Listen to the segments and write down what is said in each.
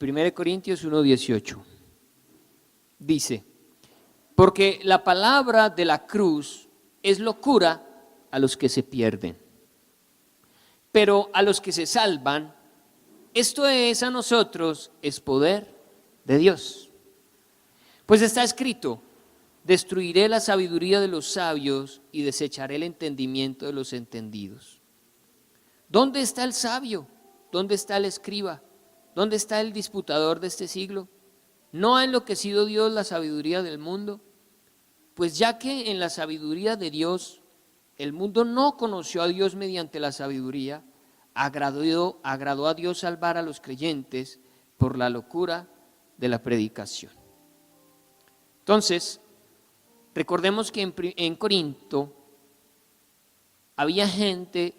1 Corintios 1:18. Dice: porque la palabra de la cruz es locura a los que se pierden, pero a los que se salvan, esto es a nosotros, es poder de Dios. Pues está escrito: destruiré la sabiduría de los sabios y desecharé el entendimiento de los entendidos. ¿Dónde está el sabio? ¿Dónde está el escriba? ¿Dónde está el disputador de este siglo? ¿No ha enloquecido Dios la sabiduría del mundo? Pues ya que en la sabiduría de Dios el mundo no conoció a Dios mediante la sabiduría, agradó a Dios salvar a los creyentes por la locura de la predicación. Entonces, recordemos que en Corinto había gente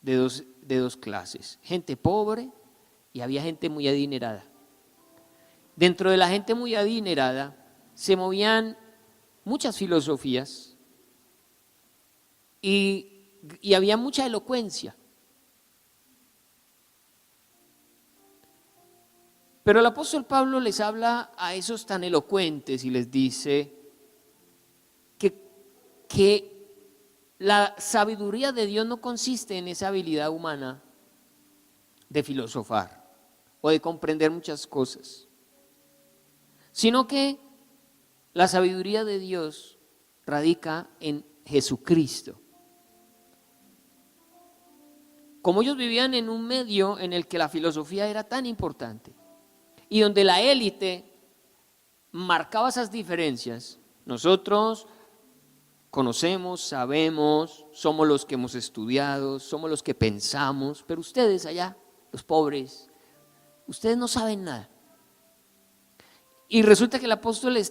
de dos clases, gente pobre y había gente muy adinerada. Dentro de la gente muy adinerada se movían muchas filosofías y había mucha elocuencia. Pero el apóstol Pablo les habla a esos tan elocuentes y les dice que la sabiduría de Dios no consiste en esa habilidad humana de filosofar o de comprender muchas cosas, sino que la sabiduría de Dios radica en Jesucristo. Como ellos vivían en un medio en el que la filosofía era tan importante y donde la élite marcaba esas diferencias, nosotros conocemos, sabemos, somos los que hemos estudiado, somos los que pensamos, pero ustedes allá, los pobres, ustedes no saben nada. Y resulta que el apóstol les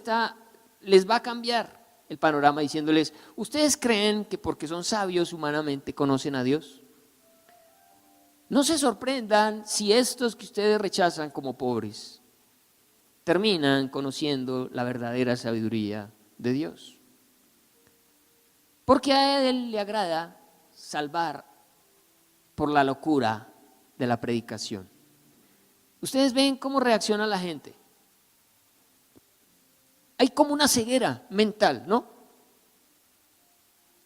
va a cambiar el panorama diciéndoles: ¿ustedes creen que porque son sabios humanamente conocen a Dios? No se sorprendan si estos que ustedes rechazan como pobres terminan conociendo la verdadera sabiduría de Dios. Porque a Él le agrada salvar por la locura de la predicación. Ustedes ven cómo reacciona la gente. Hay como una ceguera mental, ¿no?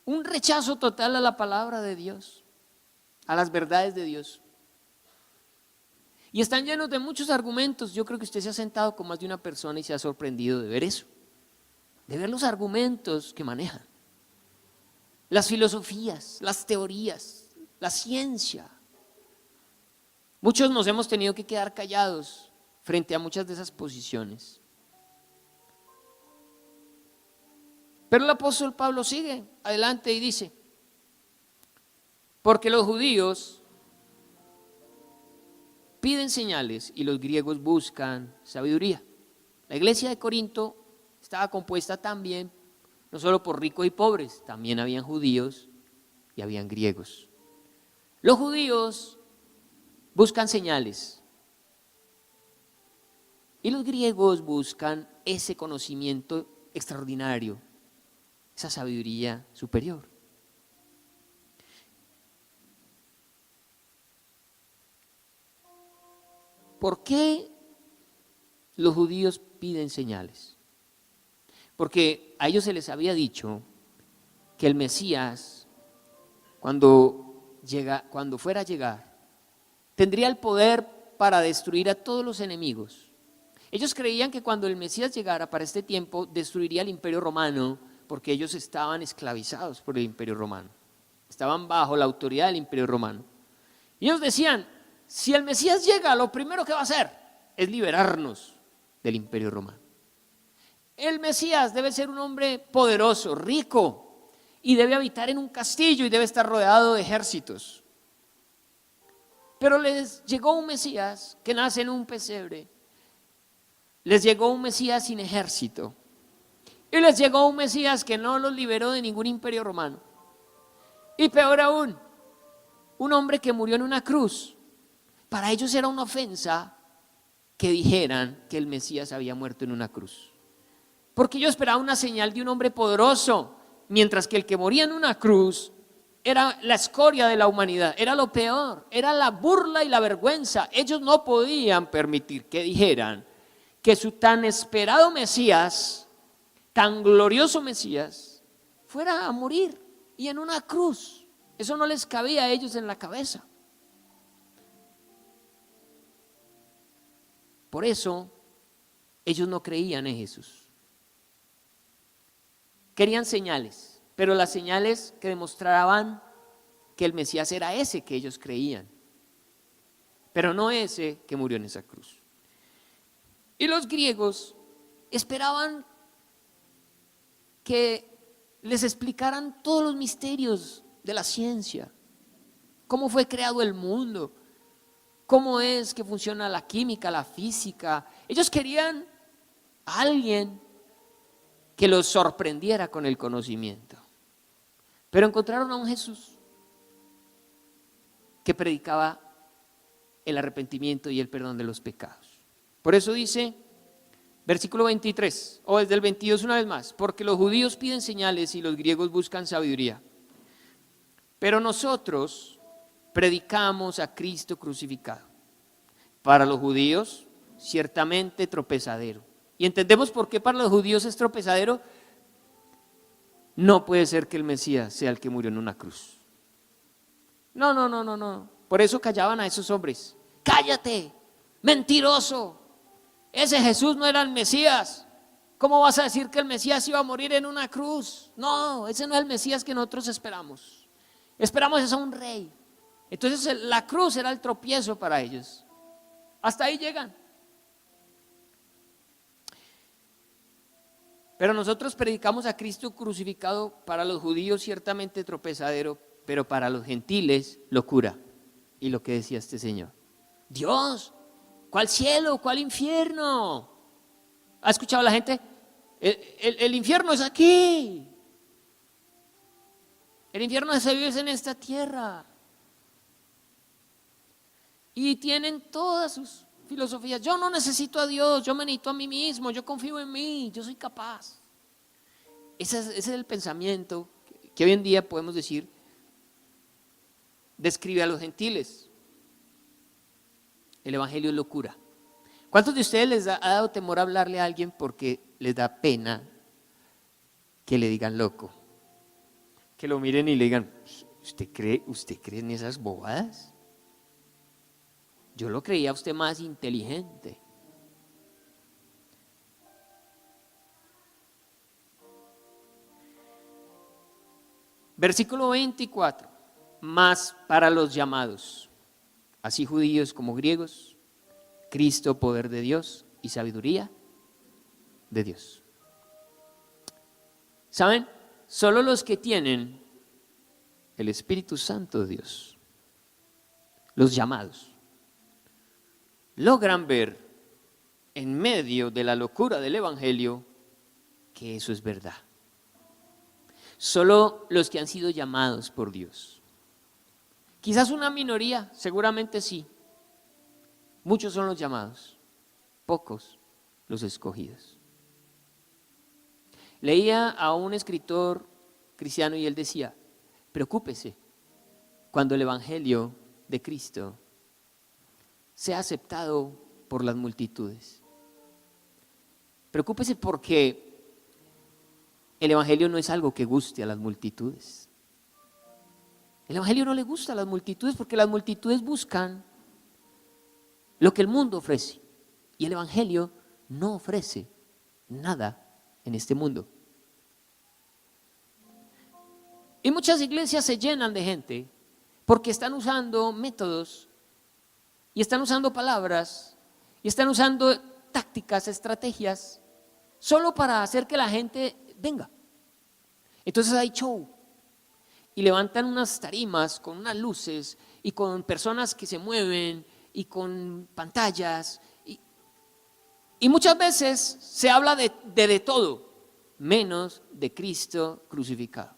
Un rechazo total a la palabra de Dios, a las verdades de Dios. Y están llenos de muchos argumentos. Yo creo que usted se ha sentado con más de una persona y se ha sorprendido de ver eso, de ver los argumentos que manejan, las filosofías, las teorías, la ciencia. Muchos nos hemos tenido que quedar callados frente a muchas de esas posiciones. Pero el apóstol Pablo sigue adelante y dice: porque los judíos piden señales y los griegos buscan sabiduría. La iglesia de Corinto estaba compuesta también no solo por ricos y pobres, también habían judíos y habían griegos. Los judíos buscan señales y los griegos buscan ese conocimiento extraordinario, esa sabiduría superior. ¿Por qué los judíos piden señales? Porque a ellos se les había dicho que el Mesías, cuando fuera a llegar, tendría el poder para destruir a todos los enemigos. Ellos creían que cuando el Mesías llegara para este tiempo, destruiría el imperio romano, porque ellos estaban esclavizados por el imperio romano, estaban bajo la autoridad del imperio romano. Y ellos decían: si el Mesías llega, lo primero que va a hacer es liberarnos del imperio romano. El Mesías debe ser un hombre poderoso, rico, y debe habitar en un castillo y debe estar rodeado de ejércitos. Pero les llegó un Mesías que nace en un pesebre, les llegó un Mesías sin ejército, y les llegó un Mesías que no los liberó de ningún imperio romano. Y peor aún, un hombre que murió en una cruz. Para ellos era una ofensa que dijeran que el Mesías había muerto en una cruz, porque yo esperaba una señal de un hombre poderoso, mientras que el que moría en una cruz era la escoria de la humanidad, era lo peor, era la burla y la vergüenza. Ellos no podían permitir que dijeran que su tan esperado Mesías, tan glorioso Mesías, fuera a morir y en una cruz. Eso no les cabía a ellos en la cabeza. Por eso ellos no creían en Jesús. Querían señales, pero las señales que demostraban que el Mesías era ese que ellos creían, pero no ese que murió en esa cruz. Y los griegos esperaban que les explicaran todos los misterios de la ciencia, cómo fue creado el mundo, cómo es que funciona la química, la física. Ellos querían a alguien que los sorprendiera con el conocimiento, pero encontraron a un Jesús que predicaba el arrepentimiento y el perdón de los pecados. Por eso dice, versículo 23, o desde el 22 una vez más, porque los judíos piden señales y los griegos buscan sabiduría, pero nosotros predicamos a Cristo crucificado. Para los judíos, ciertamente tropezadero. ¿Y entendemos por qué para los judíos es tropezadero? No puede ser que el Mesías sea el que murió en una cruz. No. Por eso callaban a esos hombres. Cállate, mentiroso. Ese Jesús no era el Mesías. ¿Cómo vas a decir que el Mesías iba a morir en una cruz? No, ese no es el Mesías que nosotros esperamos. Esperamos es a un rey. Entonces la cruz era el tropiezo para ellos. Hasta ahí llegan. Pero nosotros predicamos a Cristo crucificado, para los judíos ciertamente tropezadero, pero para los gentiles locura. Y lo que decía este señor: Dios, ¿cuál cielo? ¿Cuál infierno? ¿Ha escuchado la gente? El infierno es aquí. El infierno se vive en esta tierra. Y tienen todas sus filosofías. Yo no necesito a Dios, yo me necesito a mí mismo, yo confío en mí, yo soy capaz. Ese es el pensamiento que hoy en día podemos decir describe a los gentiles. El evangelio es locura. ¿Cuántos de ustedes les ha dado temor hablarle a alguien porque les da pena que le digan loco? Que lo miren y le digan: ¿usted cree en esas bobadas? Yo lo creía a usted más inteligente. Versículo 24. Mas para los llamados, así judíos como griegos, Cristo, poder de Dios y sabiduría de Dios. ¿Saben? Solo los que tienen el Espíritu Santo de Dios, los llamados, logran ver en medio de la locura del evangelio que eso es verdad. Solo los que han sido llamados por Dios. Quizás una minoría, seguramente sí. Muchos son los llamados, pocos los escogidos. Leía a un escritor cristiano y él decía: preocúpese cuando el evangelio de Cristo sea aceptado por las multitudes. Preocúpese porque el evangelio no es algo que guste a las multitudes. El evangelio no le gusta a las multitudes porque las multitudes buscan lo que el mundo ofrece y el evangelio no ofrece nada en este mundo. Y muchas iglesias se llenan de gente porque están usando métodos y están usando palabras y están usando tácticas, estrategias solo para hacer que la gente venga. Entonces hay show y levantan unas tarimas con unas luces y con personas que se mueven y con pantallas y muchas veces se habla de todo menos de Cristo crucificado.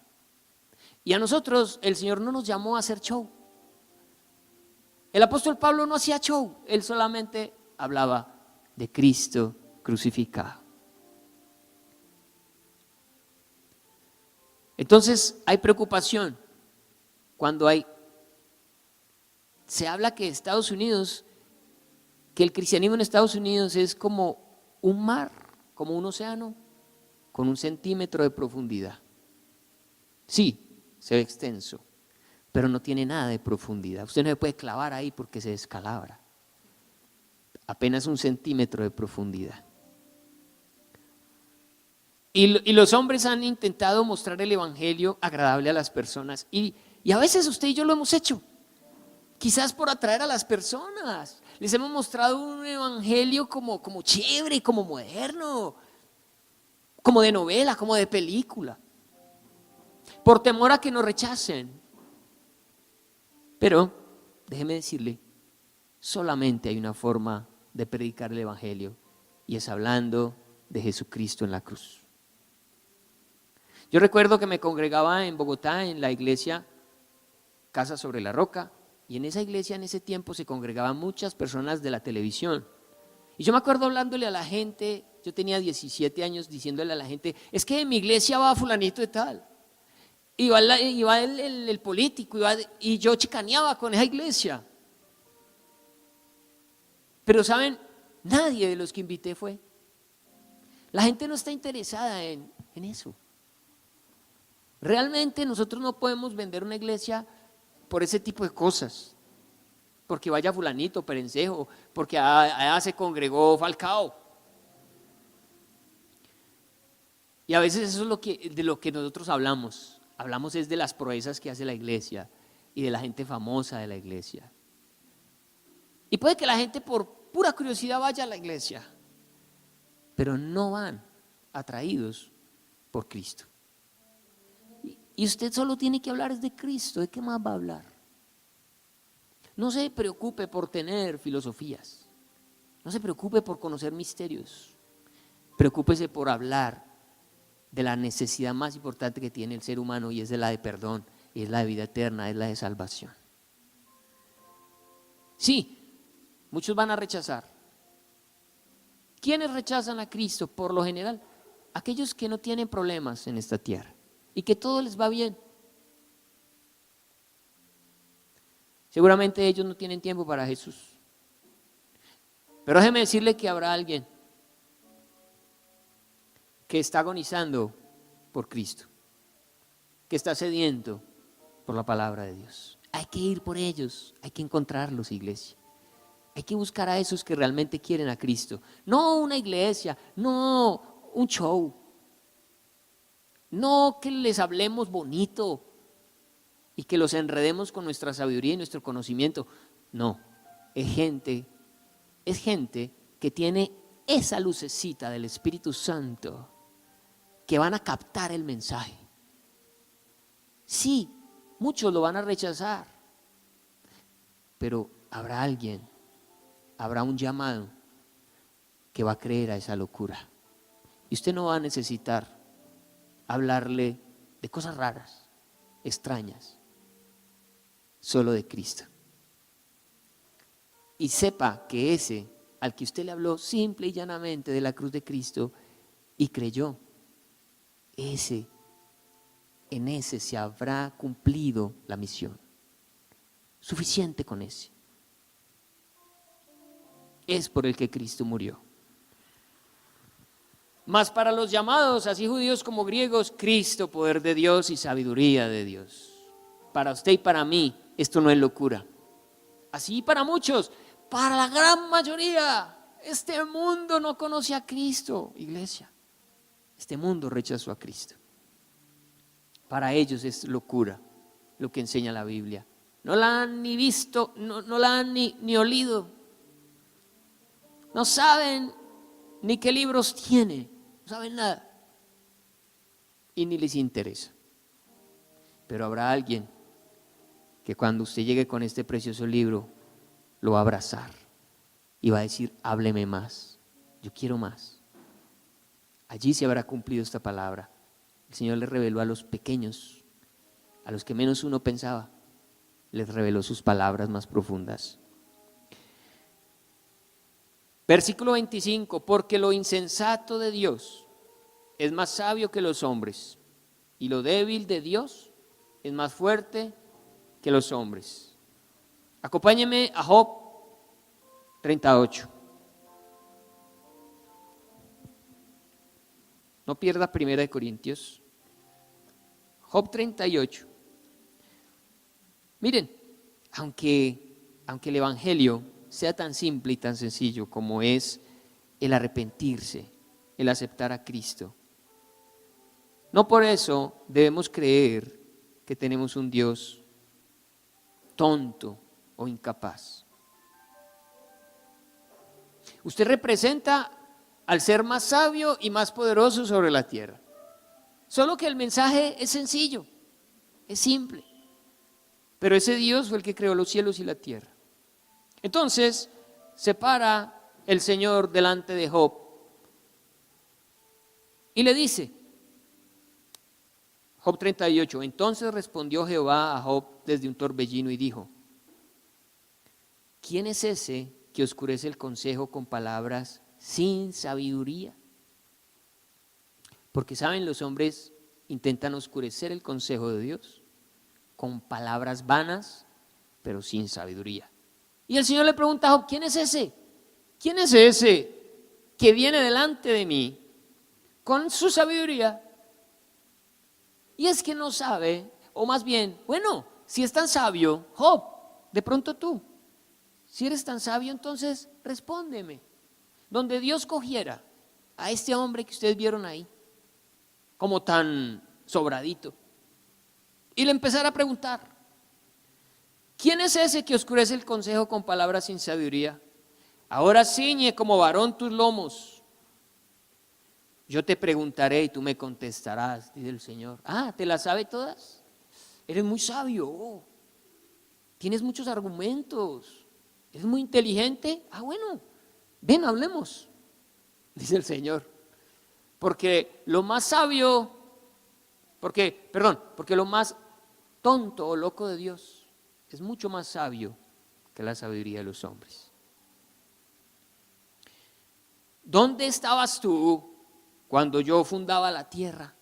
Y a nosotros el Señor no nos llamó a hacer show. El apóstol Pablo no hacía show, él solamente hablaba de Cristo crucificado. Entonces hay preocupación cuando se habla que Estados Unidos, que el cristianismo en Estados Unidos es como un mar, como un océano, con 1 centímetro de profundidad. Sí, se ve extenso, pero no tiene nada de profundidad. Usted no se puede clavar ahí porque se descalabra. Apenas 1 centímetro de profundidad. Y los hombres han intentado mostrar el evangelio agradable a las personas. Y a veces usted y yo lo hemos hecho. Quizás por atraer a las personas. Les hemos mostrado un evangelio como chévere, como moderno, como de novela, como de película. Por temor a que nos rechacen. Pero, déjeme decirle, solamente hay una forma de predicar el evangelio, y es hablando de Jesucristo en la cruz. Yo recuerdo que me congregaba en Bogotá en la iglesia Casa sobre la Roca, y en esa iglesia en ese tiempo se congregaban muchas personas de la televisión. Y yo me acuerdo hablándole a la gente, yo tenía 17 años, diciéndole a la gente, es que en mi iglesia va fulanito de tal, y va el político, y yo chicaneaba con esa iglesia. Pero ¿saben? Nadie de los que invité fue. La gente no está interesada en eso. Realmente nosotros no podemos vender una iglesia por ese tipo de cosas, porque vaya fulanito, perencejo, porque allá se congregó Falcao. Y a veces eso es de lo que nosotros hablamos. Hablamos es de las proezas que hace la iglesia y de la gente famosa de la iglesia. Y puede que la gente por pura curiosidad vaya a la iglesia, pero no van atraídos por Cristo. Y usted solo tiene que hablar de Cristo. ¿De qué más va a hablar? No se preocupe por tener filosofías. No se preocupe por conocer misterios. Preocúpese por hablar de la necesidad más importante que tiene el ser humano, y es de la de perdón, y es la de vida eterna, es la de salvación. Sí, muchos van a rechazar. ¿Quiénes rechazan a Cristo? Por lo general, aquellos que no tienen problemas en esta tierra y que todo les va bien. Seguramente ellos no tienen tiempo para Jesús. Pero déjeme decirle que habrá alguien que está agonizando por Cristo, que está sediento por la palabra de Dios. Hay que ir por ellos, hay que encontrarlos, iglesia. Hay que buscar a esos que realmente quieren a Cristo. No una iglesia, no un show. No que les hablemos bonito y que los enredemos con nuestra sabiduría y nuestro conocimiento. No, es gente que tiene esa lucecita del Espíritu Santo, que van a captar el mensaje. Sí, muchos lo van a rechazar, pero habrá alguien, habrá un llamado que va a creer a esa locura. Y usted no va a necesitar hablarle de cosas raras, extrañas, solo de Cristo. Y sepa que ese al que usted le habló simple y llanamente de la cruz de Cristo y creyó, en ese se habrá cumplido la misión. Suficiente con ese. Es por el que Cristo murió. Mas para los llamados, así judíos como griegos, Cristo, poder de Dios y sabiduría de Dios. Para usted y para mí, esto no es locura. Así para muchos, para la gran mayoría, este mundo no conoce a Cristo, iglesia. Este mundo rechazó a Cristo. Para ellos es locura lo que enseña la Biblia. No la han ni visto, no la han ni olido. No saben ni qué libros tiene, no saben nada. Y ni les interesa. Pero habrá alguien que cuando usted llegue con este precioso libro, lo va a abrazar y va a decir, hábleme más, yo quiero más. Allí se habrá cumplido esta palabra. El Señor le reveló a los pequeños, a los que menos uno pensaba, les reveló sus palabras más profundas. Versículo 25, porque lo insensato de Dios es más sabio que los hombres, y lo débil de Dios es más fuerte que los hombres. Acompáñenme a Job 38. No pierda 1 Corintios. Job 38. Miren, aunque el Evangelio sea tan simple y tan sencillo como es el arrepentirse, el aceptar a Cristo, no por eso debemos creer que tenemos un Dios tonto o incapaz. Usted representa al ser más sabio y más poderoso sobre la tierra. Solo que el mensaje es sencillo, es simple. Pero ese Dios fue el que creó los cielos y la tierra. Entonces, se para el Señor delante de Job y le dice, Job 38, entonces respondió Jehová a Job desde un torbellino y dijo, ¿quién es ese que oscurece el consejo con palabras sin sabiduría? Porque saben, los hombres intentan oscurecer el consejo de Dios con palabras vanas, pero sin sabiduría. Y el Señor le pregunta a Job, ¿quién es ese? ¿Quién es ese que viene delante de mí con su sabiduría? Y es que no sabe, o más bien, bueno, si es tan sabio, Job, de pronto tú, si eres tan sabio, entonces respóndeme. Donde Dios cogiera a este hombre que ustedes vieron ahí, como tan sobradito, y le empezara a preguntar, ¿quién es ese que oscurece el consejo con palabras sin sabiduría? Ahora ciñe como varón tus lomos. Yo te preguntaré y tú me contestarás, dice el Señor. Ah, ¿te las sabe todas? Eres muy sabio, tienes muchos argumentos, eres muy inteligente. Ah, bueno, ven, hablemos, dice el Señor. Porque lo más sabio, porque lo más tonto o loco de Dios es mucho más sabio que la sabiduría de los hombres. ¿Dónde estabas tú cuando yo fundaba la tierra?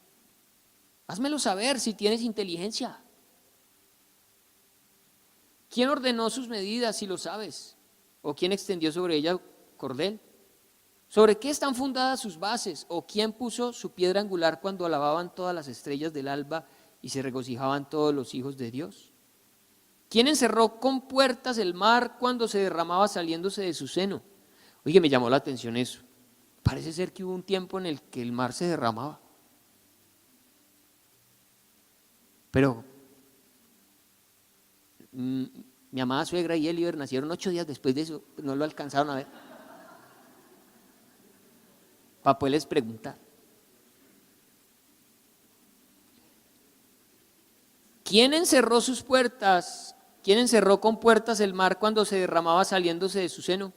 Házmelo saber si tienes inteligencia. ¿Quién ordenó sus medidas, si lo sabes? ¿O quién extendió sobre ella cordel? ¿Sobre qué están fundadas sus bases? ¿O quién puso su piedra angular cuando alababan todas las estrellas del alba y se regocijaban todos los hijos de Dios? ¿Quién encerró con puertas el mar cuando se derramaba saliéndose de su seno? Oye, me llamó la atención eso. Parece ser que hubo un tiempo en el que el mar se derramaba. Pero mi amada suegra y Eliber nacieron 8 días después de eso, no lo alcanzaron a ver. Para poderles preguntar. ¿Quién encerró sus puertas? ¿Quién encerró con puertas el mar cuando se derramaba saliéndose de su seno?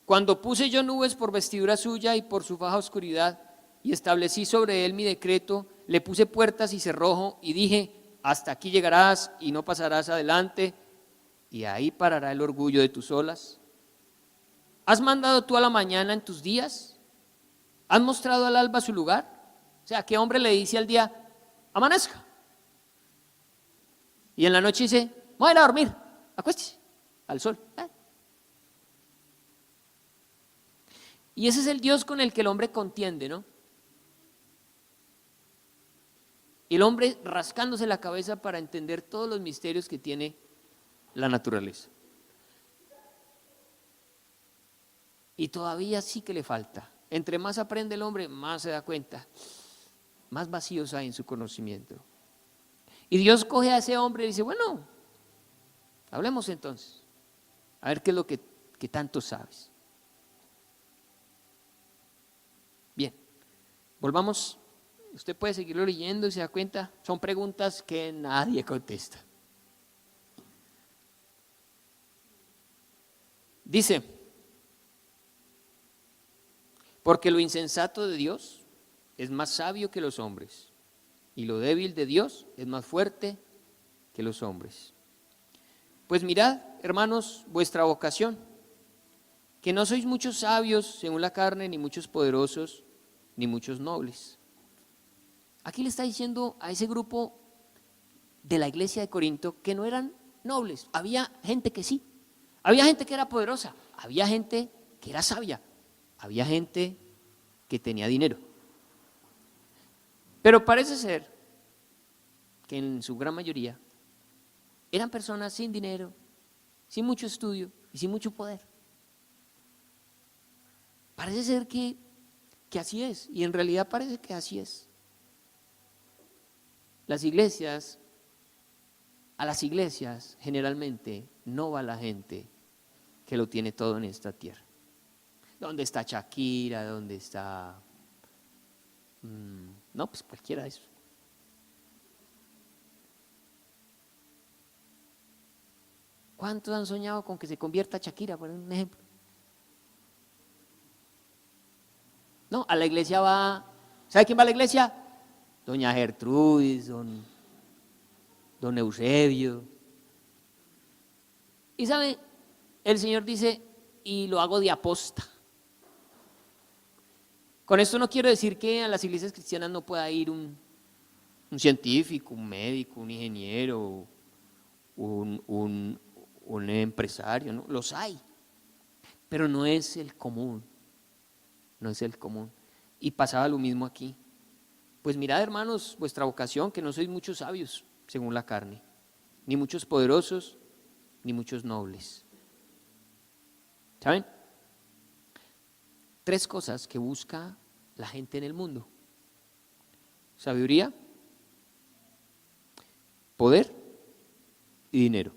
Cuando puse yo nubes por vestidura suya y por su faja oscuridad, y establecí sobre él mi decreto, le puse puertas y cerrojo, y dije, hasta aquí llegarás y no pasarás adelante, y ahí parará el orgullo de tus olas. ¿Has mandado tú a la mañana en tus días? ¿Has mostrado al alba su lugar? O sea, ¿qué hombre le dice al día, amanezca? Y en la noche dice, voy a ir a dormir, acuéstese, al sol. Y ese es el Dios con el que el hombre contiende, ¿no? Y el hombre rascándose la cabeza para entender todos los misterios que tiene la naturaleza. Y todavía sí que le falta. Entre más aprende el hombre, más se da cuenta, más vacíos hay en su conocimiento. Y Dios coge a ese hombre y dice, bueno, hablemos entonces, a ver qué es lo que tanto sabes. Bien, volvamos, usted puede seguirlo leyendo y se da cuenta, son preguntas que nadie contesta. Dice, porque lo insensato de Dios es más sabio que los hombres, y lo débil de Dios es más fuerte que los hombres. Pues mirad, hermanos, vuestra vocación, que no sois muchos sabios según la carne, ni muchos poderosos, ni muchos nobles. Aquí le está diciendo a ese grupo de la iglesia de Corinto que no eran nobles, había gente que sí, había gente que era poderosa, había gente que era sabia, había gente que tenía dinero. Pero parece ser que en su gran mayoría eran personas sin dinero, sin mucho estudio y sin mucho poder. Parece ser que así es, y en realidad parece que así es. A las iglesias generalmente no va la gente que lo tiene todo en esta tierra. ¿Dónde está Shakira? ¿Dónde está? No, pues cualquiera de esos. ¿Cuántos han soñado con que se convierta Shakira, por un ejemplo? No, a la iglesia va, ¿sabe quién va a la iglesia? Doña Gertrudis, don Eusebio. Y sabe, el Señor dice, y lo hago de aposta. Con esto no quiero decir que a las iglesias cristianas no pueda ir un científico, un médico, un ingeniero, un empresario, ¿no? Los hay, pero no es el común, no es el común. Y pasaba lo mismo aquí. Pues mirad, hermanos, vuestra vocación, que no sois muchos sabios, según la carne, ni muchos poderosos, ni muchos nobles. ¿Saben? 3 cosas que busca la gente en el mundo: sabiduría, poder y dinero.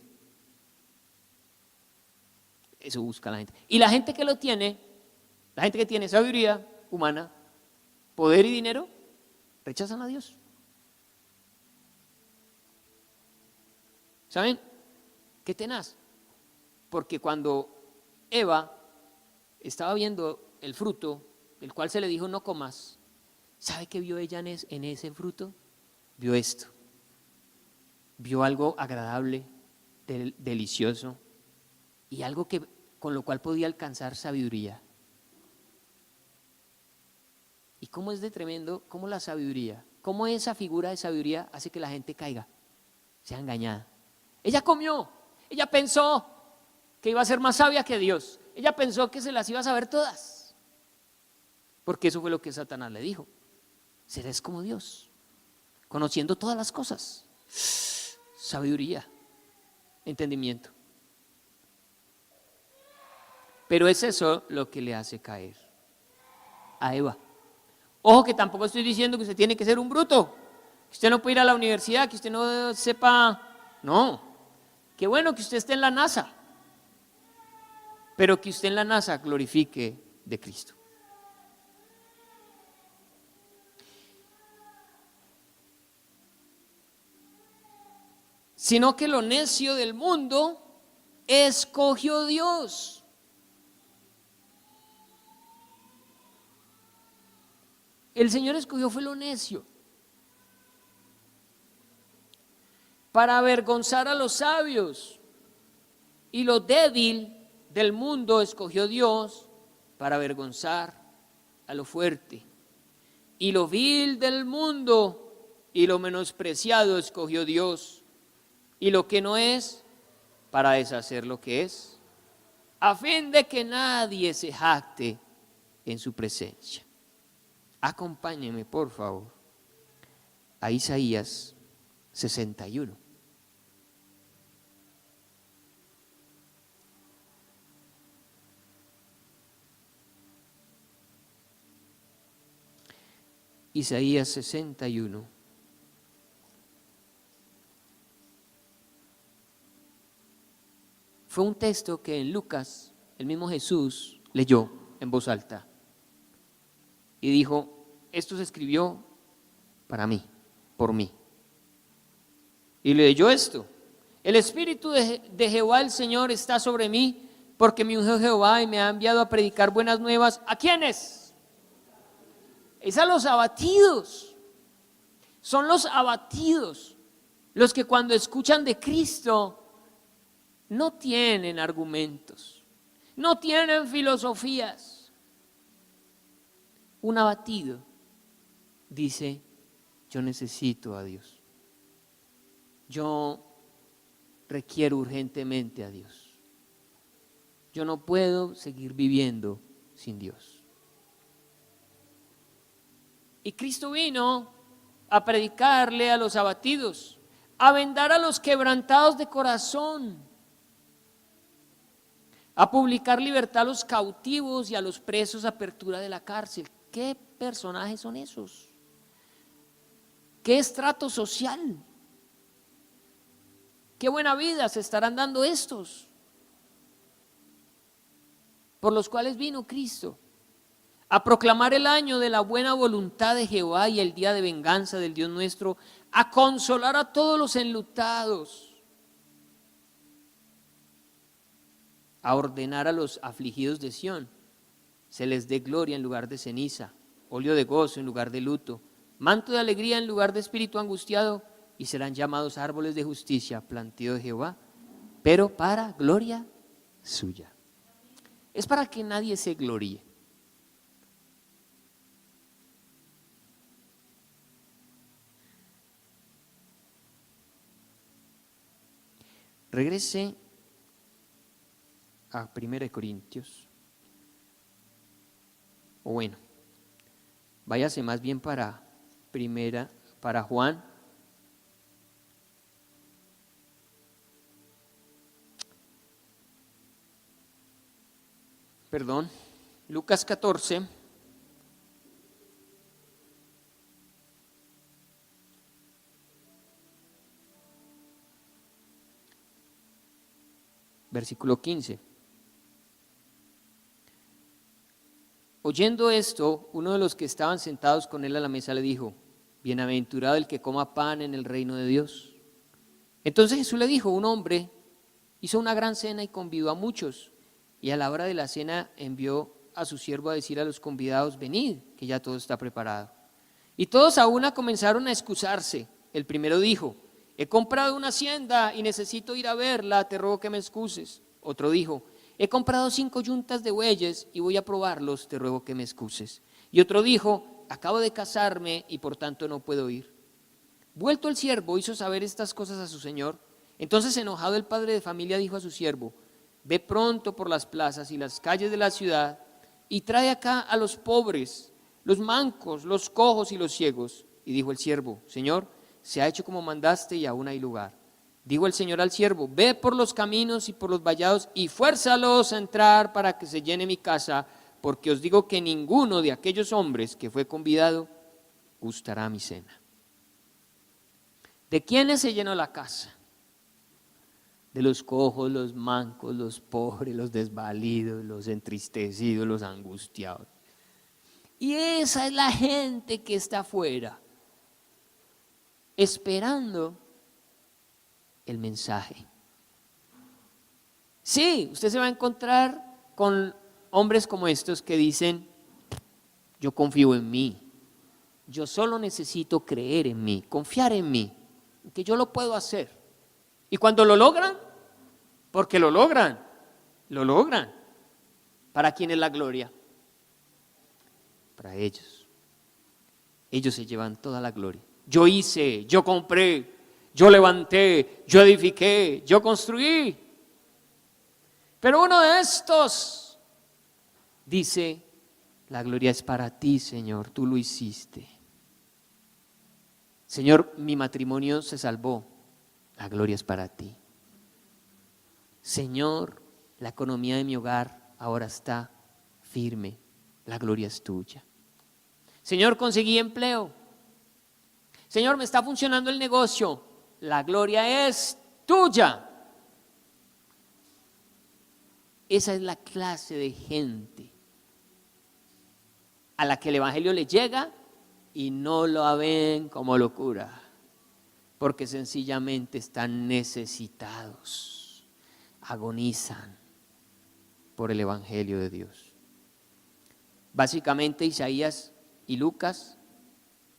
Eso busca la gente. Y la gente que lo tiene, la gente que tiene sabiduría humana, poder y dinero, rechazan a Dios. ¿Saben? Qué tenaz. Porque cuando Eva estaba viendo el fruto del cual se le dijo no comas, ¿sabe qué vio ella en ese fruto? Vio esto. Vio algo agradable, delicioso y algo con lo cual podía alcanzar sabiduría. ¿Y cómo es de tremendo? ¿Cómo la sabiduría? ¿Cómo esa figura de sabiduría hace que la gente caiga, sea engañada? Ella comió, ella pensó que iba a ser más sabia que Dios, ella pensó que se las iba a saber todas, porque eso fue lo que Satanás le dijo: serás como Dios, conociendo todas las cosas. Sabiduría, entendimiento. Pero es eso lo que le hace caer a Eva. Ojo, que tampoco estoy diciendo que usted tiene que ser un bruto, que usted no puede ir a la universidad, que usted no sepa. No, qué bueno que usted esté en la NASA, pero que usted en la NASA glorifique de Cristo. Sino que lo necio del mundo escogió Dios. El Señor escogió fue lo necio, para avergonzar a los sabios, y lo débil del mundo escogió Dios para avergonzar a lo fuerte, y lo vil del mundo y lo menospreciado escogió Dios, y lo que no es, para deshacer lo que es, a fin de que nadie se jacte en su presencia. Acompáñenme, por favor, a Isaías 61. Isaías 61. Fue un texto que en Lucas el mismo Jesús leyó en voz alta y dijo: esto se escribió para mí, por mí. Y leyó esto: el Espíritu de Jehová el Señor está sobre mí, porque me ungió Jehová y me ha enviado a predicar buenas nuevas. ¿A quiénes? Es a los abatidos. Son los abatidos los que cuando escuchan de Cristo no tienen argumentos, no tienen filosofías. Un abatido dice: yo necesito a Dios. Yo requiero urgentemente a Dios. Yo no puedo seguir viviendo sin Dios. Y Cristo vino a predicarle a los abatidos, a vendar a los quebrantados de corazón, a publicar libertad a los cautivos y a los presos, apertura de la cárcel. ¿Qué personajes son esos? ¿Qué estrato social? ¿Qué buena vida se estarán dando estos? Por los cuales vino Cristo, a proclamar el año de la buena voluntad de Jehová y el día de venganza del Dios nuestro, a consolar a todos los enlutados, a ordenar a los afligidos de Sión, se les dé gloria en lugar de ceniza, óleo de gozo en lugar de luto, manto de alegría en lugar de espíritu angustiado, y serán llamados árboles de justicia, plantío de Jehová, pero para gloria suya. Es para que nadie se gloríe. Regrese a 1 Corintios. O bueno, váyase más bien para Juan. Lucas 14. Versículo 15. Oyendo esto, uno de los que estaban sentados con él a la mesa le dijo: bienaventurado el que coma pan en el reino de Dios. Entonces Jesús le dijo: un hombre hizo una gran cena y convidó a muchos, y a la hora de la cena envió a su siervo a decir a los convidados: venid, que ya todo está preparado. Y todos a una comenzaron a excusarse. El primero dijo: he comprado una hacienda y necesito ir a verla, te ruego que me excuses. Otro dijo: he comprado 5 yuntas de bueyes y voy a probarlos, te ruego que me excuses. Y otro dijo: acabo de casarme y por tanto no puedo ir. Vuelto el siervo hizo saber estas cosas a su señor. Entonces, enojado, el padre de familia dijo a su siervo: ve pronto por las plazas y las calles de la ciudad y trae acá a los pobres, los mancos, los cojos y los ciegos. Y dijo el siervo: Señor, se ha hecho como mandaste y aún hay lugar. Dijo el Señor al siervo: ve por los caminos y por los vallados y fuérzalos a entrar para que se llene mi casa, porque os digo que ninguno de aquellos hombres que fue convidado gustará mi cena. ¿De quiénes se llenó la casa? De los cojos, los mancos, los pobres, los desvalidos, los entristecidos, los angustiados. Y esa es la gente que está afuera, esperando el mensaje. Sí, usted se va a encontrar con hombres como estos que dicen: yo confío en mí, yo solo necesito creer en mí, confiar en mí, que yo lo puedo hacer. Y cuando lo logran, porque lo logran. ¿Para quién es la gloria? Para ellos. Ellos se llevan toda la gloria. Yo hice, yo compré, yo levanté, yo edifiqué, yo construí. Pero uno de estos dice: la gloria es para ti, Señor, tú lo hiciste. Señor, mi matrimonio se salvó, la gloria es para ti. Señor, la economía de mi hogar ahora está firme, la gloria es tuya. Señor, conseguí empleo. Señor, me está funcionando el negocio, la gloria es tuya. Esa es la clase de gente a la que el evangelio le llega y no lo ven como locura, porque sencillamente están necesitados, agonizan por el evangelio de Dios. Básicamente Isaías y Lucas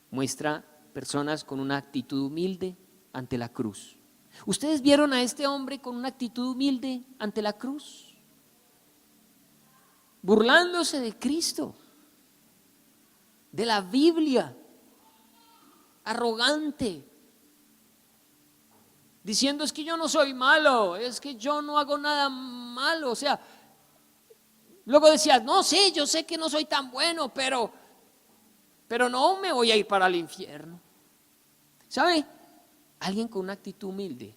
muestran personas con una actitud humilde ante la cruz. ¿Ustedes vieron a este hombre con una actitud humilde ante la cruz? Burlándose de Cristo, de la Biblia, arrogante. diciendo es que yo no soy malo, es que yo no hago nada malo. O sea, luego decías, no, sí, yo sé que no soy tan bueno, pero no me voy a ir para el infierno. ¿Sabe? Alguien con una actitud humilde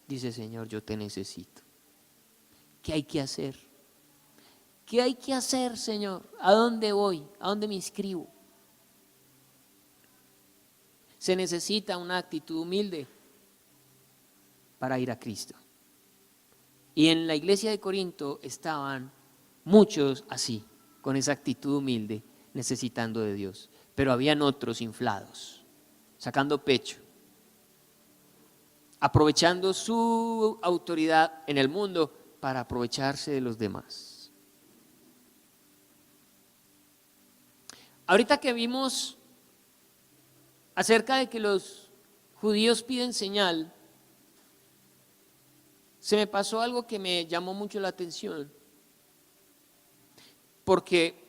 dice, Señor, yo te necesito. ¿Qué hay que hacer? ¿Qué hay que hacer, Señor? ¿A dónde voy? ¿A dónde me inscribo? Se necesita una actitud humilde para ir a Cristo. Y en la iglesia de Corinto estaban muchos así, con esa actitud humilde, necesitando de Dios. Pero habían otros inflados, sacando pecho, aprovechando su autoridad en el mundo para aprovecharse de los demás. Ahorita que vimos acerca de que los judíos piden señal, se me pasó algo que me llamó mucho la atención, porque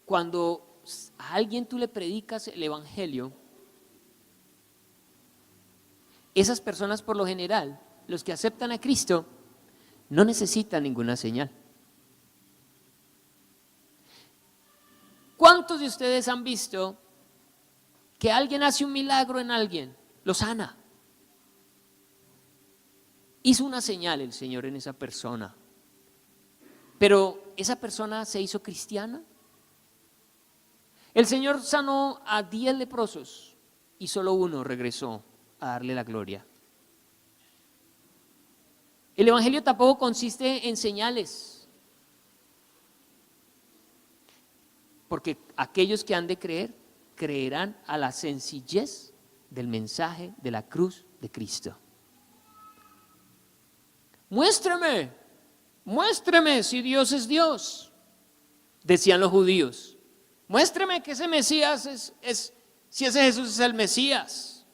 cuando a alguien tú le predicas el evangelio, esas personas por lo general, los que aceptan a Cristo, no necesitan ninguna señal. ¿Cuántos de ustedes han visto que alguien hace un milagro en alguien, lo sana? Hizo una señal el Señor en esa persona, pero ¿esa persona se hizo cristiana? El Señor sanó a 10 leprosos y solo uno regresó a darle la gloria. El evangelio tampoco consiste en señales, porque aquellos que han de creer, creerán a la sencillez del mensaje de la cruz de Cristo. Muéstreme si Dios es Dios, decían los judíos. Muéstreme que ese Mesías si ese Jesús es el Mesías.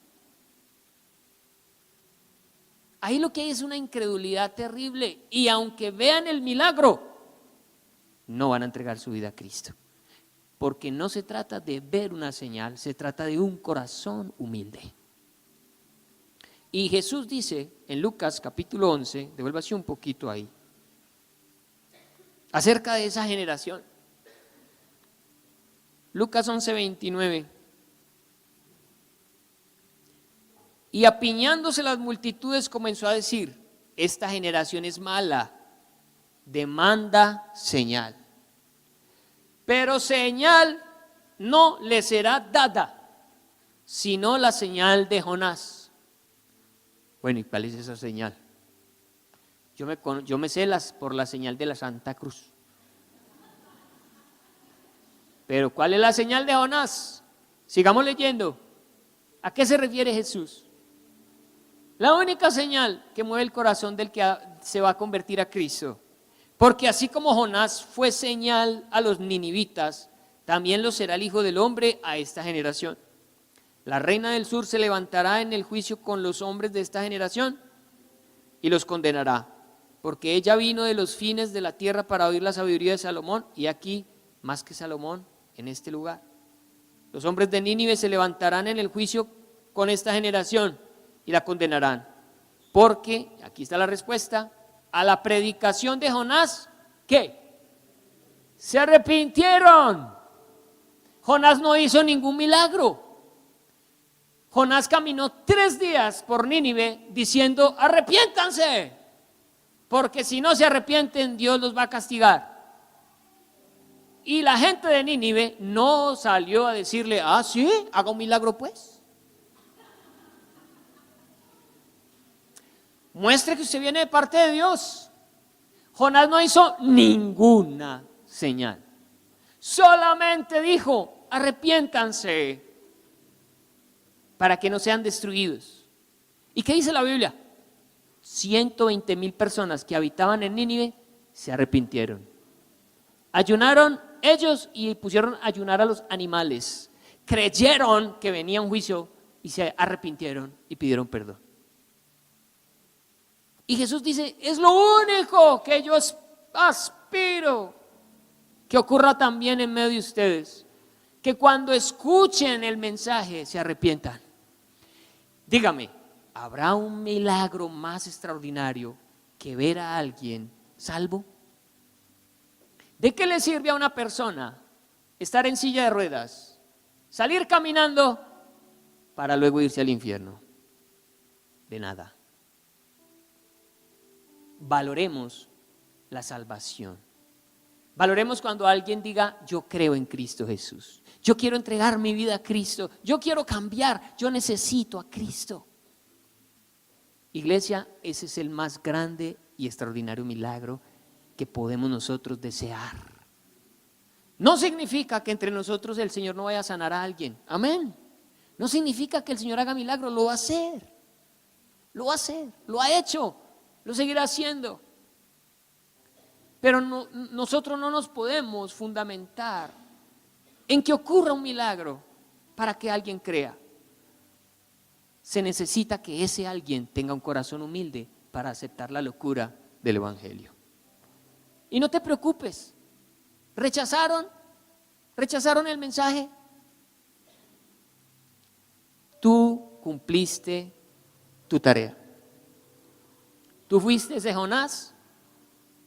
Ahí lo que hay es una incredulidad terrible, y aunque vean el milagro, no van a entregar su vida a Cristo, porque no se trata de ver una señal, se trata de un corazón humilde. Y Jesús dice en Lucas capítulo 11, devuélvase un poquito ahí, acerca de esa generación. Lucas 11:29. Y apiñándose las multitudes comenzó a decir, esta generación es mala, demanda señal. Pero señal no le será dada, sino la señal de Jonás. Bueno, ¿y cuál es esa señal? Yo me sé por la señal de la Santa Cruz. Pero ¿cuál es la señal de Jonás? Sigamos leyendo. ¿A qué se refiere Jesús? La única señal que mueve el corazón del que se va a convertir a Cristo. Porque así como Jonás fue señal a los ninivitas, también lo será el Hijo del Hombre a esta generación. La reina del sur se levantará en el juicio con los hombres de esta generación y los condenará, porque ella vino de los fines de la tierra para oír la sabiduría de Salomón, y aquí, más que Salomón, en este lugar. Los hombres de Nínive se levantarán en el juicio con esta generación y la condenarán, porque, aquí está la respuesta, a la predicación de Jonás, ¿qué? Se arrepintieron. Jonás no hizo ningún milagro. Jonás caminó 3 días por Nínive diciendo, arrepiéntanse, porque si no se arrepienten, Dios los va a castigar. Y la gente de Nínive no salió a decirle, sí, haga un milagro pues. Muestre que usted viene de parte de Dios. Jonás no hizo ninguna señal. Solamente dijo, arrepiéntanse para que no sean destruidos. ¿Y qué dice la Biblia? 120,000 personas que habitaban en Nínive se arrepintieron. Ayunaron ellos y pusieron a ayunar a los animales. Creyeron que venía un juicio y se arrepintieron y pidieron perdón. Y Jesús dice, es lo único que yo aspiro que ocurra también en medio de ustedes, que cuando escuchen el mensaje se arrepientan. Dígame, ¿habrá un milagro más extraordinario que ver a alguien salvo? ¿De qué le sirve a una persona estar en silla de ruedas, salir caminando para luego irse al infierno? De nada. Valoremos la salvación. Valoremos cuando alguien diga: yo creo en Cristo Jesús, yo quiero entregar mi vida a Cristo, yo quiero cambiar, yo necesito a Cristo. Iglesia, ese es el más grande y extraordinario milagro que podemos nosotros desear. No significa que entre nosotros el Señor no vaya a sanar a alguien, amén. No significa que el Señor haga milagros, lo va a hacer, lo va a hacer, lo ha hecho, lo seguirá haciendo. Pero nosotros no nos podemos fundamentar en que ocurra un milagro para que alguien crea. Se necesita que ese alguien tenga un corazón humilde para aceptar la locura del Evangelio. Y no te preocupes, ¿rechazaron el mensaje? Tú cumpliste tu tarea. Tú fuiste ese Jonás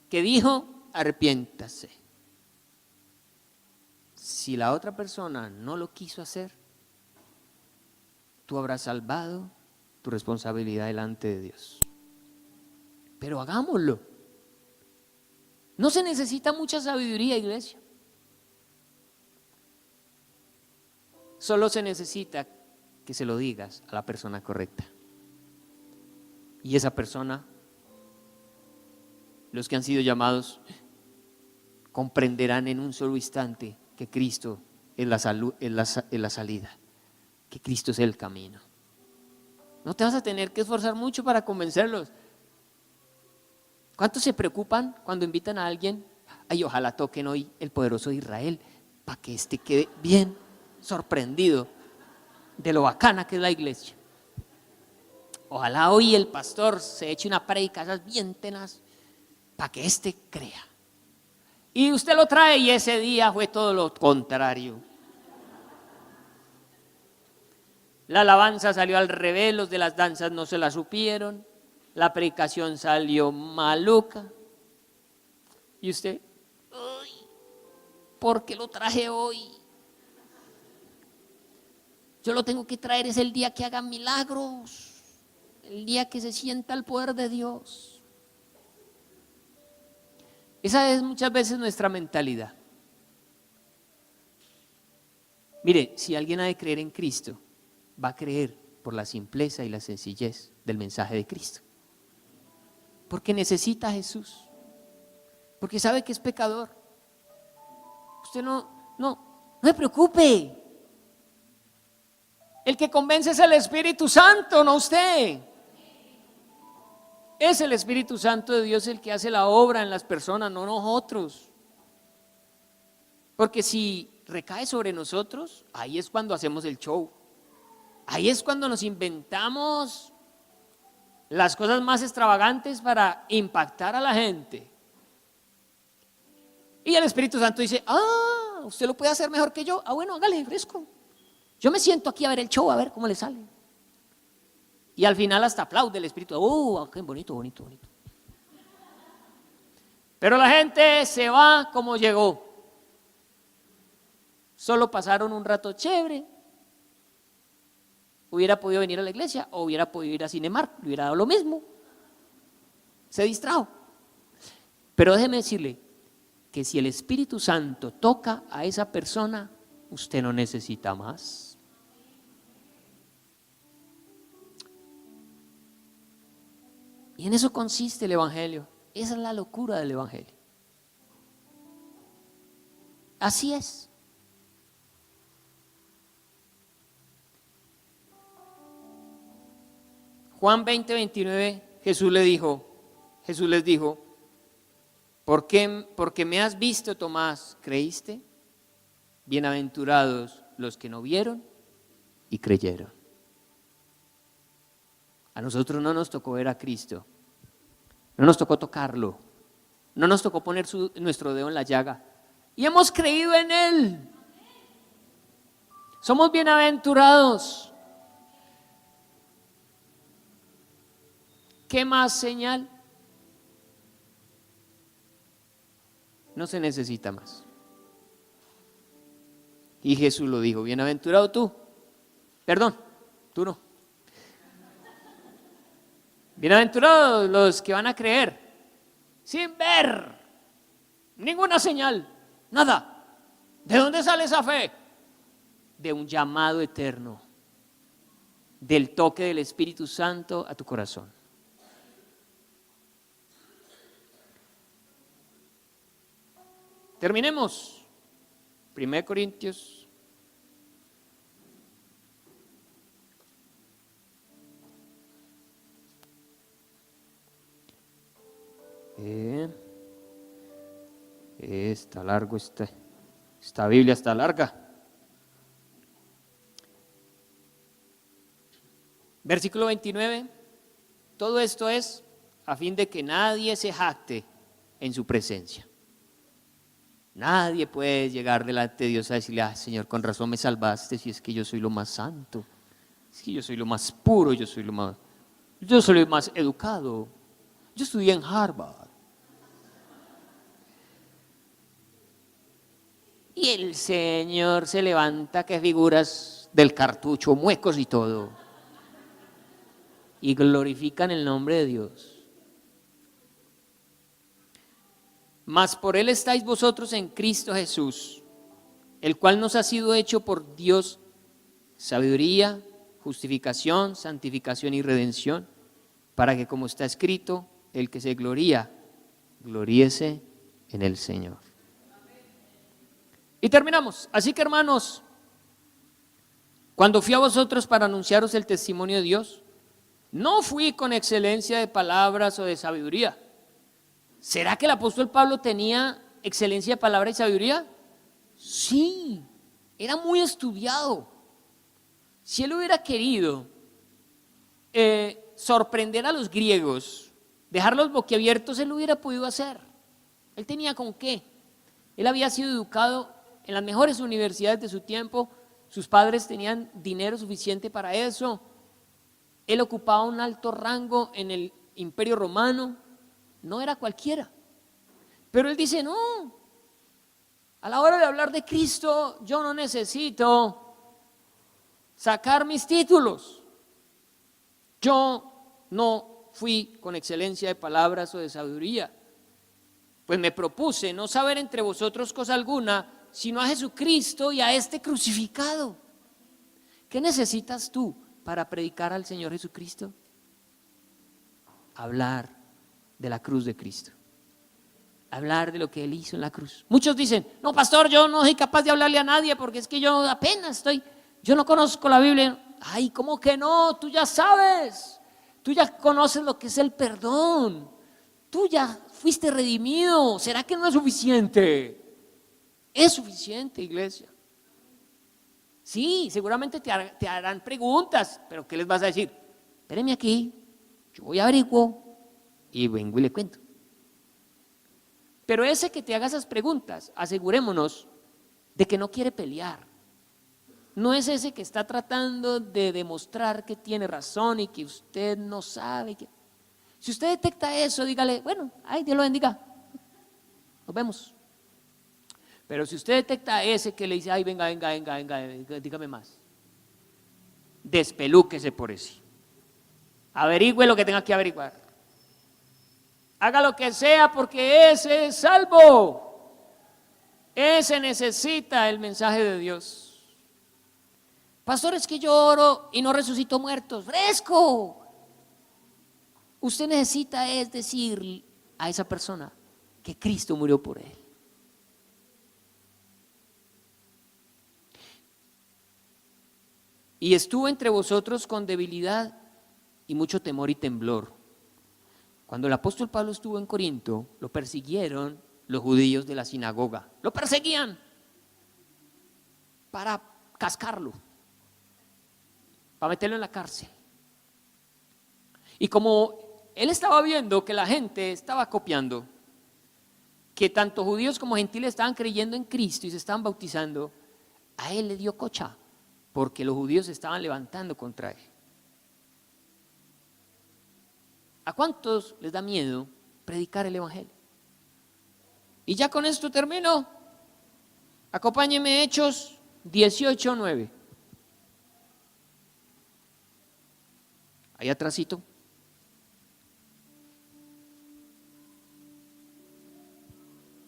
que dijo: arrepiéntase. Si la otra persona no lo quiso hacer, tú habrás salvado tu responsabilidad delante de Dios. Pero hagámoslo. No se necesita mucha sabiduría, iglesia. Solo se necesita que se lo digas a la persona correcta. Y esa persona, los que han sido llamados, comprenderán en un solo instante que Cristo es la salida, que Cristo es el camino. No te vas a tener que esforzar mucho para convencerlos. ¿Cuántos se preocupan cuando invitan a alguien? Ay, ojalá toquen hoy el poderoso de Israel, para que éste quede bien sorprendido de lo bacana que es la iglesia. Ojalá hoy el pastor se eche una predica esas bien tenaz, para que éste crea. Y usted lo trae y ese día fue todo lo contrario. La alabanza salió al revés, los de las danzas no se la supieron, la predicación salió maluca. Y usted: ay, ¿por qué lo traje hoy? Yo lo tengo que traer es el día que hagan milagros, el día que se sienta el poder de Dios. Esa es muchas veces nuestra mentalidad. Mire, si alguien ha de creer en Cristo, va a creer por la simpleza y la sencillez del mensaje de Cristo. Porque necesita a Jesús, porque sabe que es pecador. Usted no se preocupe. El que convence es el Espíritu Santo, no usted. Es el Espíritu Santo de Dios el que hace la obra en las personas, no nosotros. Porque si recae sobre nosotros, ahí es cuando hacemos el show. Ahí es cuando nos inventamos las cosas más extravagantes para impactar a la gente. Y el Espíritu Santo dice: usted lo puede hacer mejor que yo. Bueno, hágale, fresco. Yo me siento aquí a ver el show, a ver cómo le sale. Y al final hasta aplaude el Espíritu. Qué bonito, bonito, bonito. Pero la gente se va como llegó. Solo pasaron un rato chévere. Hubiera podido venir a la iglesia o hubiera podido ir a Cinemark, le hubiera dado lo mismo. Se distrajo. Pero déjeme decirle que si el Espíritu Santo toca a esa persona, usted no necesita más. Y en eso consiste el Evangelio. Esa es la locura del Evangelio. Así es. Juan 20:29, Jesús les dijo: porque me has visto, Tomás, ¿creíste? Bienaventurados los que no vieron y creyeron. A nosotros no nos tocó ver a Cristo, no nos tocó tocarlo, no nos tocó poner nuestro dedo en la llaga, y hemos creído en Él. Somos bienaventurados. ¿Qué más señal? No se necesita más. Y Jesús lo dijo, bienaventurado tú. Perdón, tú no. Bienaventurados los que van a creer sin ver ninguna señal, nada. ¿De dónde sale esa fe? De un llamado eterno, del toque del Espíritu Santo a tu corazón. Terminemos. 1 Corintios. Está largo, esta Biblia está larga. Versículo 29. Todo esto es a fin de que nadie se jacte en su presencia. Nadie puede llegar delante de Dios a decirle, ah, Señor, con razón me salvaste, si es que yo soy lo más santo, es que yo soy lo más puro, yo soy lo más educado, yo estudié en Harvard. Y el Señor se levanta que figuras del cartucho, muecos y todo, y glorifican el nombre de Dios. Mas por Él estáis vosotros en Cristo Jesús, el cual nos ha sido hecho por Dios sabiduría, justificación, santificación y redención, para que, como está escrito, el que se gloría, gloríese en el Señor. Y terminamos. Así que, hermanos, cuando fui a vosotros para anunciaros el testimonio de Dios, no fui con excelencia de palabras o de sabiduría. ¿Será que el apóstol Pablo tenía excelencia de palabra y sabiduría? Sí, era muy estudiado. Si él hubiera querido sorprender a los griegos, dejarlos boquiabiertos, él lo hubiera podido hacer. Él tenía con qué. Él había sido educado en las mejores universidades de su tiempo, sus padres tenían dinero suficiente para eso, él ocupaba un alto rango en el Imperio Romano, no era cualquiera. Pero él dice, no, a la hora de hablar de Cristo, yo no necesito sacar mis títulos. Yo no fui con excelencia de palabras o de sabiduría, pues me propuse no saber entre vosotros cosa alguna, sino a Jesucristo y a este crucificado. ¿Qué necesitas tú para predicar al Señor Jesucristo? Hablar de la cruz de Cristo, hablar de lo que Él hizo en la cruz. Muchos dicen, no, pastor, yo no soy capaz de hablarle a nadie porque es que yo apenas yo no conozco la Biblia. Ay, ¿cómo que no? Tú ya sabes, tú ya conoces lo que es el perdón, tú ya fuiste redimido. ¿Será que no es suficiente? Es suficiente, iglesia. Sí, seguramente te harán preguntas, pero ¿qué les vas a decir? Espéreme aquí, yo voy a averiguar y vengo y le cuento. Pero ese que te haga esas preguntas, asegurémonos de que no quiere pelear. No es ese que está tratando de demostrar que tiene razón y que usted no sabe. Si usted detecta eso, dígale, bueno, ay, Dios lo bendiga, nos vemos. Pero si usted detecta ese que le dice, ay, venga, dígame más, despelúquese por ese. Averigüe lo que tenga que averiguar. Haga lo que sea porque ese es salvo. Ese necesita el mensaje de Dios. Pastor, es que yo oro y no resucito muertos. ¡Fresco! Usted necesita es decir a esa persona que Cristo murió por él. Y estuvo entre vosotros con debilidad y mucho temor y temblor. Cuando el apóstol Pablo estuvo en Corinto, lo persiguieron los judíos de la sinagoga. Lo perseguían para cascarlo, para meterlo en la cárcel. Y como él estaba viendo que la gente estaba copiando, que tanto judíos como gentiles estaban creyendo en Cristo y se estaban bautizando, a él le dio cocha, porque los judíos se estaban levantando contra él. ¿A cuántos les da miedo predicar el evangelio? Y ya con esto termino. Acompáñenme, Hechos 18:9. Ahí atrásito.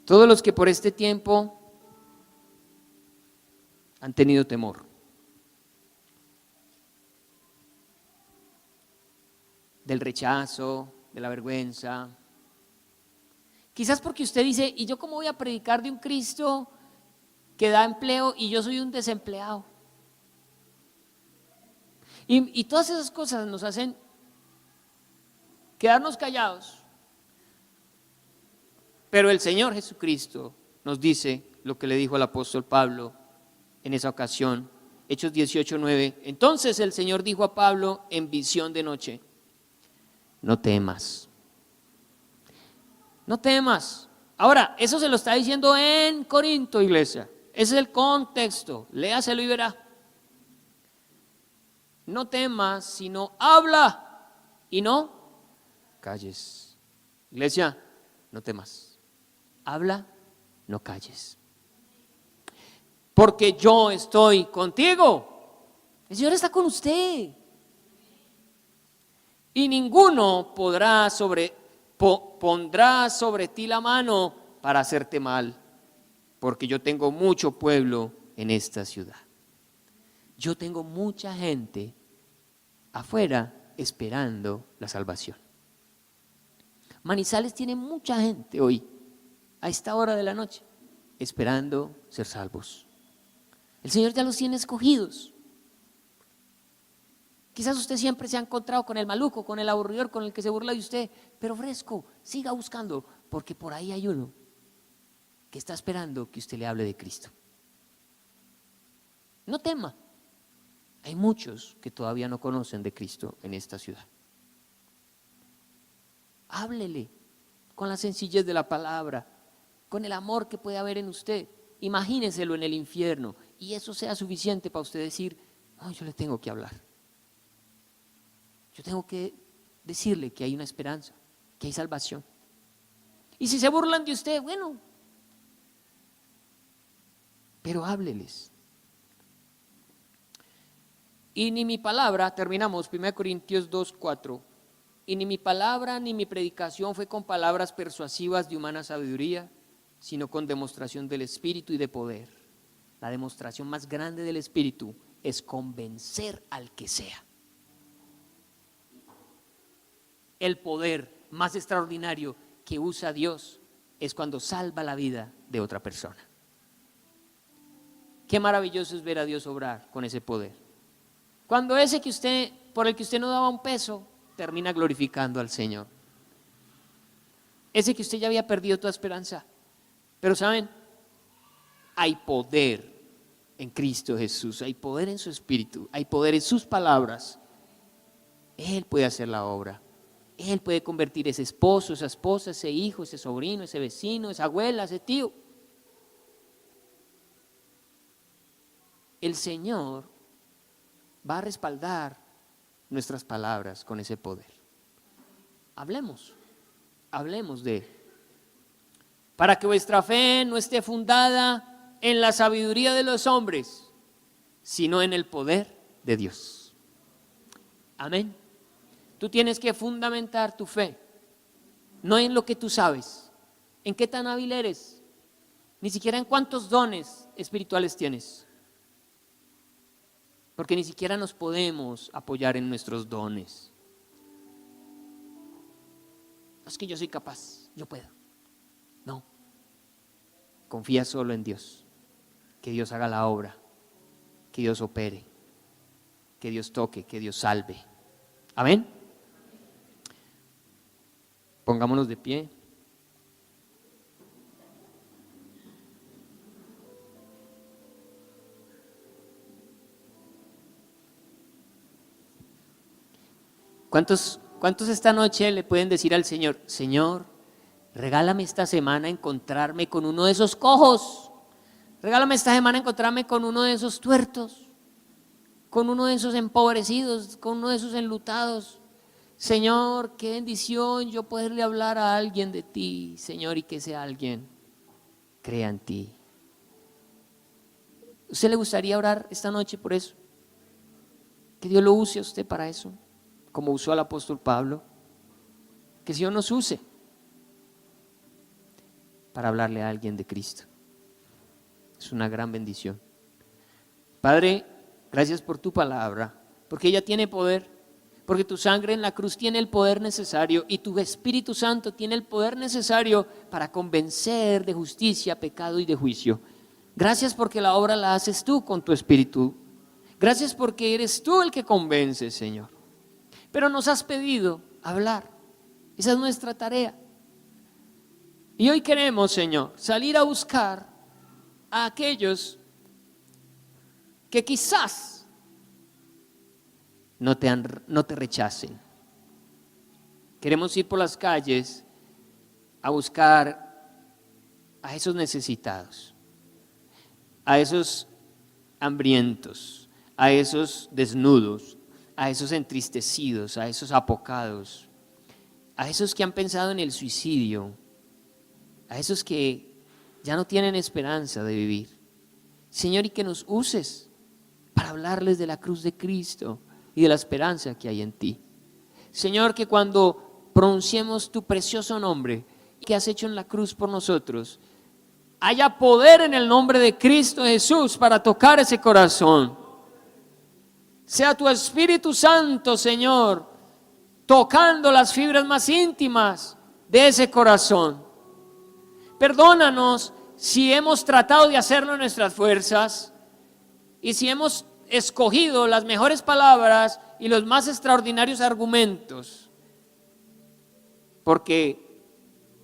Todos los que por este tiempo han tenido temor. Del rechazo, de la vergüenza. Quizás porque usted dice, ¿y yo cómo voy a predicar de un Cristo que da empleo y yo soy un desempleado? Y todas esas cosas nos hacen quedarnos callados. Pero el Señor Jesucristo nos dice lo que le dijo al apóstol Pablo en esa ocasión, Hechos 18:9. Entonces el Señor dijo a Pablo en visión de noche: no temas, no temas. Ahora, eso se lo está diciendo en Corinto, iglesia. Ese es el contexto, léaselo y verá. No temas, sino habla y no calles. Iglesia, no temas, habla, no calles. Porque yo estoy contigo. El Señor está con usted. Y ninguno pondrá sobre ti la mano para hacerte mal, porque yo tengo mucho pueblo en esta ciudad. Yo tengo mucha gente afuera esperando la salvación. Manizales tiene mucha gente hoy, a esta hora de la noche, esperando ser salvos. El Señor ya los tiene escogidos. Quizás usted siempre se ha encontrado con el maluco, con el aburridor, con el que se burla de usted, pero fresco, siga buscando, porque por ahí hay uno que está esperando que usted le hable de Cristo. No tema, hay muchos que todavía no conocen de Cristo en esta ciudad. Háblele con la sencillez de la palabra, con el amor que puede haber en usted. Imagíneselo en el infierno y eso sea suficiente para usted decir, no, yo le tengo que hablar. Yo tengo que decirle que hay una esperanza, que hay salvación. Y si se burlan de usted, bueno, pero hábleles. Y ni mi palabra, terminamos, 1 Corintios 2:4, y ni mi palabra ni mi predicación fue con palabras persuasivas de humana sabiduría, sino con demostración del Espíritu y de poder. La demostración más grande del Espíritu es convencer al que sea. El poder más extraordinario que usa Dios es cuando salva la vida de otra persona. Qué maravilloso es ver a Dios obrar con ese poder. Cuando ese que usted, por el que usted no daba un peso, termina glorificando al Señor. Ese que usted ya había perdido toda esperanza. Pero saben, hay poder en Cristo Jesús, hay poder en su Espíritu, hay poder en sus palabras. Él puede hacer la obra. Él puede convertir ese esposo, esa esposa, ese hijo, ese sobrino, ese vecino, esa abuela, ese tío. El Señor va a respaldar nuestras palabras con ese poder. Hablemos de Él. Para que vuestra fe no esté fundada en la sabiduría de los hombres, sino en el poder de Dios. Amén. Tú tienes que fundamentar tu fe, no en lo que tú sabes, en qué tan hábil eres, ni siquiera en cuántos dones espirituales tienes, porque ni siquiera nos podemos apoyar en nuestros dones. No es que yo soy capaz, yo puedo. No, confía solo en Dios, que Dios haga la obra, que Dios opere, que Dios toque, que Dios salve. Amén. Pongámonos de pie. ¿Cuántos esta noche le pueden decir al Señor, Señor, regálame esta semana encontrarme con uno de esos cojos, regálame esta semana encontrarme con uno de esos tuertos, con uno de esos empobrecidos, con uno de esos enlutados, Señor, qué bendición yo poderle hablar a alguien de ti, Señor, y que ese alguien crea en ti. ¿Usted le gustaría orar esta noche por eso? Que Dios lo use a usted para eso, como usó al apóstol Pablo. Que Dios nos use para hablarle a alguien de Cristo. Es una gran bendición. Padre, gracias por tu palabra, porque ella tiene poder, porque tu sangre en la cruz tiene el poder necesario y tu Espíritu Santo tiene el poder necesario para convencer de justicia, pecado y de juicio. Gracias porque la obra la haces tú con tu Espíritu. Gracias porque eres tú el que convence, Señor. Pero nos has pedido hablar. Esa es nuestra tarea. Y hoy queremos, Señor, salir a buscar a aquellos que quizás no te rechacen. Queremos ir por las calles a buscar a esos necesitados, a esos hambrientos, a esos desnudos, a esos entristecidos, a esos apocados, a esos que han pensado en el suicidio, a esos que ya no tienen esperanza de vivir. Señor, y que nos uses para hablarles de la cruz de Cristo y de la esperanza que hay en ti. Señor, que cuando pronunciemos tu precioso nombre que has hecho en la cruz por nosotros, haya poder en el nombre de Cristo Jesús para tocar ese corazón. Sea tu Espíritu Santo, Señor, tocando las fibras más íntimas de ese corazón. Perdónanos si hemos tratado de hacerlo en nuestras fuerzas y si hemos escogido las mejores palabras y los más extraordinarios argumentos, porque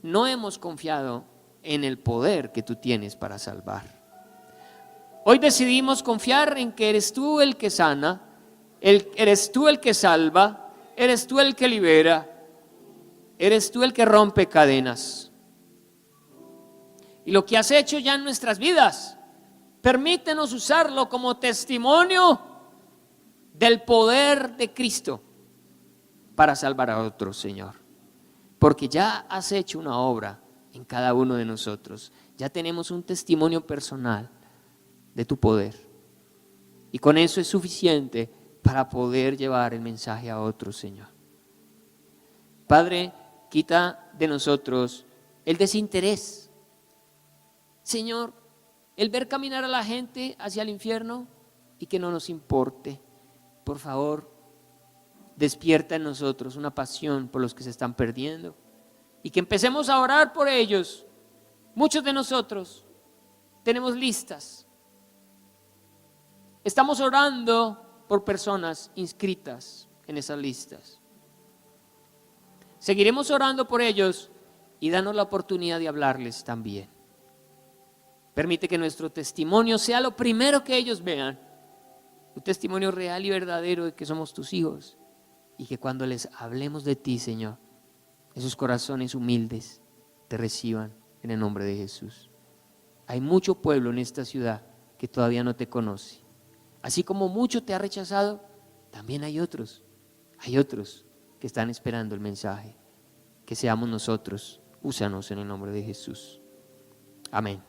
no hemos confiado en el poder que tú tienes para salvar. Hoy decidimos confiar en que eres tú el que sana, eres tú el que salva, eres tú el que libera, eres tú el que rompe cadenas. Y lo que has hecho ya en nuestras vidas, permítenos usarlo como testimonio del poder de Cristo para salvar a otros, Señor. Porque ya has hecho una obra en cada uno de nosotros. Ya tenemos un testimonio personal de tu poder. Y con eso es suficiente para poder llevar el mensaje a otros, Señor. Padre, quita de nosotros el desinterés. Señor, el ver caminar a la gente hacia el infierno y que no nos importe. Por favor, despierta en nosotros una pasión por los que se están perdiendo y que empecemos a orar por ellos. Muchos de nosotros tenemos listas. Estamos orando por personas inscritas en esas listas. Seguiremos orando por ellos y danos la oportunidad de hablarles también. Permite que nuestro testimonio sea lo primero que ellos vean, un testimonio real y verdadero de que somos tus hijos, y que cuando les hablemos de ti, Señor, esos corazones humildes te reciban en el nombre de Jesús. Hay mucho pueblo en esta ciudad que todavía no te conoce. Así como mucho te ha rechazado, también hay otros que están esperando el mensaje. Que seamos nosotros, úsanos en el nombre de Jesús. Amén.